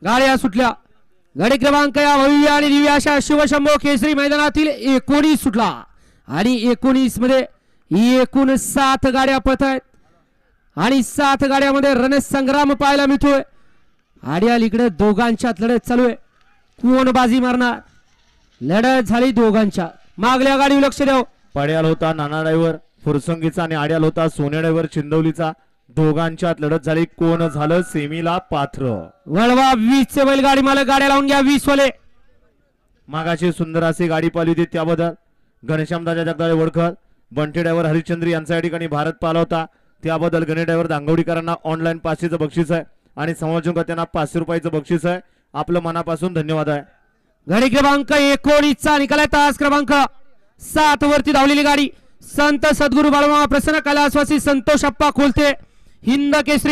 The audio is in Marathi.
गाड्या सुटल्या. गाडी क्रमांक या भव्य आणि दिव्य अशा शिवशंभो केसरी मैदानातील 19 सुटला आणि 19 मध्ये एकूण 7 गाड्या पळत आहेत आणि 7 गाड्यामध्ये रणसंग्राम पाहायला मिळतोय. आडियाल इकडे दोघांच्यात लढत चालू आहे. कोण बाजी मारणार? लढत झाली दोघांच्या. मागल्या गाडी लक्ष द्याव. पड्याल होता नाना ड्रायव्हर फुरसंगीचा आणि आड्याल होता सोन्या ड्रायव्हर चिंदवलीचा. दोघांच्यात लढत झाली. कोण झालं सेमीला पात्र? वळवा 20 चे बैलगाडी मालक. गाड्या लावून घ्या 20 वाले. मागाची सुंदर अशी गाडी पाहिली होती त्याबद्दल घनश्यामदाजा जगदाळे वडखर बंटी ड्रायव्हर हरिश्चंद्र यांच्या ठिकाणी भारत पाला होता त्याबद्दल गणे ड्रायव्हर दांगवडीकरांना ऑनलाईन 500चं बक्षीस आहे आणि समालोचकांना 500 रुपयाचं बक्षीस आहे. आपलं मनापासून धन्यवाद आहे. गाडी क्रमांक 19 चा निकाल तास क्रमांक 7 वरती धावलेली गाडी संत सद्गुरू बाळूमामा प्रसन्न कैलासवासी संतोष अप्पा खोलते हिंद केसरी